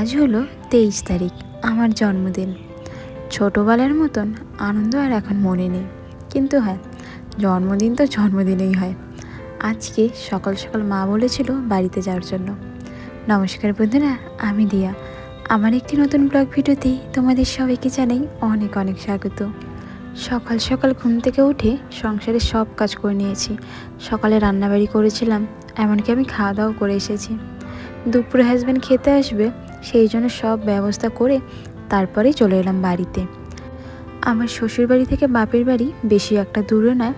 আজ হলো 23 তারিখ, আমার জন্মদিন। ছোটোবেলার মতন আনন্দ আর এখন মনে নেই, কিন্তু হ্যাঁ, জন্মদিন তো জন্মদিনেই হয়। আজকে সকাল সকাল মা বলেছিল বাড়িতে যাওয়ার জন্য। নমস্কার বন্ধুরা, আমি দিয়া। আমার একটি নতুন ব্লগ ভিডিওতেই তোমাদের সবাইকে জানাই অনেক অনেক স্বাগত। সকাল সকাল ঘুম থেকে উঠে সংসারের সব কাজ করে নিয়েছি। সকালে রান্নাবাড়ি করেছিলাম, এমনকি আমি খাওয়া দাওয়া করে এসেছি। দুপুরে হাজব্যান্ড খেতে আসবে, সেই জন্য সব ব্যবস্থা করে তারপরেই চলে এলাম বাড়িতে। আমার শ্বশুর বাড়ি থেকে বাপের বাড়ি বেশি একটা দূরে নয়,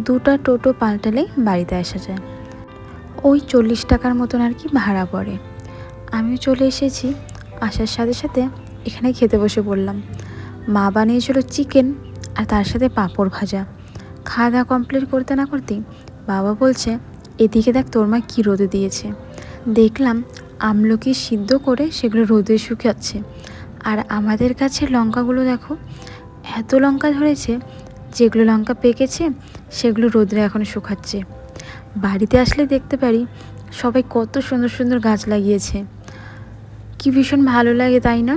2টা টোটো পাল্টালেই বাড়িতে আসা যায়। ওই 40 টাকার মতন আর কি ভাড়া পড়ে। আমিও চলে এসেছি। আসার সাথে সাথে এখানে খেতে বসে পড়লাম। মা বানিয়েছিল চিকেন আর তার সাথে পাঁপড় ভাজা। খাওয়া দাওয়া কমপ্লিট করতে না করতেই বাবা বলছে, এদিকে দেখ তোর মা কী রোদে দিয়েছে। দেখলাম আমলকি সিদ্ধ করে সেগুলো রোদে শুকাচ্ছে। আর আমাদের কাছে লঙ্কাগুলো দেখো, এত লঙ্কা ধরেছে, যেগুলো লঙ্কা পেকেছে সেগুলো রোদে এখন শুকাচ্ছে। বাড়িতে আসলে দেখতে পারি সবাই কত সুন্দর সুন্দর গাছ লাগিয়েছে, কি ভীষণ ভালো লাগে তাই না?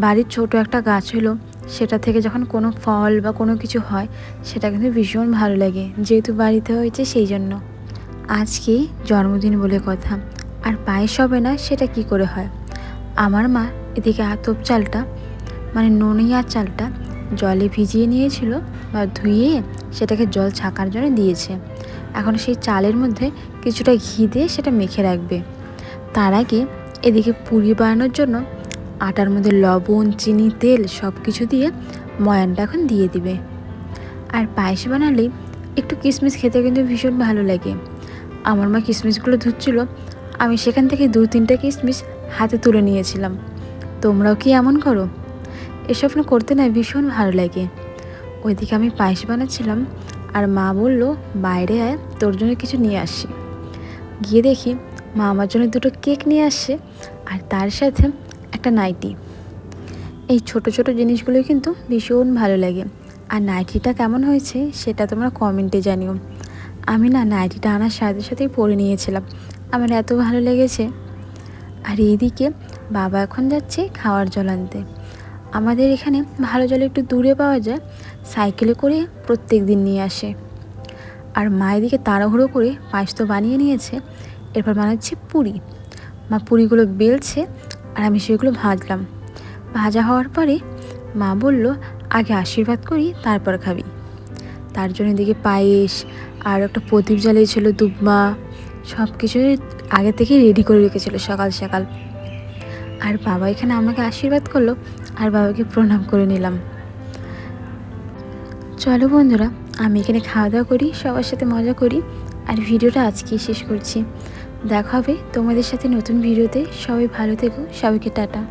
বাড়ির ছোট একটা গাছ হলো, সেটা থেকে যখন কোনো ফল বা কোনো কিছু হয় সেটা কিন্তু ভীষণ ভালো লাগে, যেহেতু বাড়িতে হয়েছে সেই জন্য। আজকে জন্মদিন বলে কথা, আর পায়েস হবে না সেটা কি করে হয়? আমার মা এদিকে আতপ চালটা মানে ননিয়ার চালটা জলে ভিজিয়ে নিয়েছিল বা ধুয়ে সেটাকে জল ছাকার জন্য দিয়েছে। এখন সেই চালের মধ্যে কিছুটা ঘি দিয়ে সেটা মেখে রাখবে। তার আগে এদিকে পুরি বানানোর জন্য আটার মধ্যে লবণ, চিনি, তেল সব কিছু দিয়ে ময়ানটা এখন দিয়ে দিবে। আর পায়েস বানালেই একটু কিশমিশ খেতে কিন্তু ভীষণ ভালো লাগে। আমার মা কিশমিশগুলো ধুচ্ছিল, আমি সেখান থেকে 2-3টা কিশমিশ হাতে তুলে নিয়েছিলাম। তোমরাও কি এমন করো? এসব না করতে না ভীষণ ভালো লাগে। ওইদিকে আমি পায়েস বানাচ্ছিলাম আর মা বলল, বাইরে আয়, তোর জন্য কিছু নিয়ে আসি। গিয়ে দেখি মা আমার জন্য 2টো কেক নিয়ে আসছে আর তার সাথে একটা নাইটি। এই ছোট ছোট জিনিসগুলো কিন্তু ভীষণ ভালো লাগে। আর নাইটিটা কেমন হয়েছে সেটা তোমরা কমেন্টে জানিও। আমি না নাইটিটা আনার সাথে সাথেই পরে নিয়েছিলাম, আমার এত ভালো লেগেছে। আর এইদিকে বাবা এখন যাচ্ছে খাওয়ার জল আনতে। আমাদের এখানে ভালো জল একটু দূরে পাওয়া যায়, সাইকেলে করে প্রত্যেক দিন নিয়ে আসে। আর মা এদিকে তাড়াহুড়ো করে পায়েস তো বানিয়ে নিয়েছে, এরপর বানাচ্ছে পুরি। মা পুরিগুলো বেলছে আর আমি সেগুলো ভাজলাম। ভাজা হওয়ার পরে মা বলল, আগে আশীর্বাদ করি তারপর খাবি। তার জন্য এদিকে পায়েস আর একটা প্রদীপ জ্বালিয়েছিল, দুব্বা, সব কিছু আগে থেকেই রেডি করে রেখেছিল সকাল সকাল। আর বাবা এখানে আমাকে আশীর্বাদ করলো আর বাবাকে প্রণাম করে নিলাম। চলো বন্ধুরা, আমি এখানে খাওয়া দাওয়া করি, সবার সাথে মজা করি, আর ভিডিওটা আজকেই শেষ করছি। দেখা হবে তোমাদের সাথে নতুন ভিডিওতে। সবাই ভালো থেকো, সবাইকে টাটা।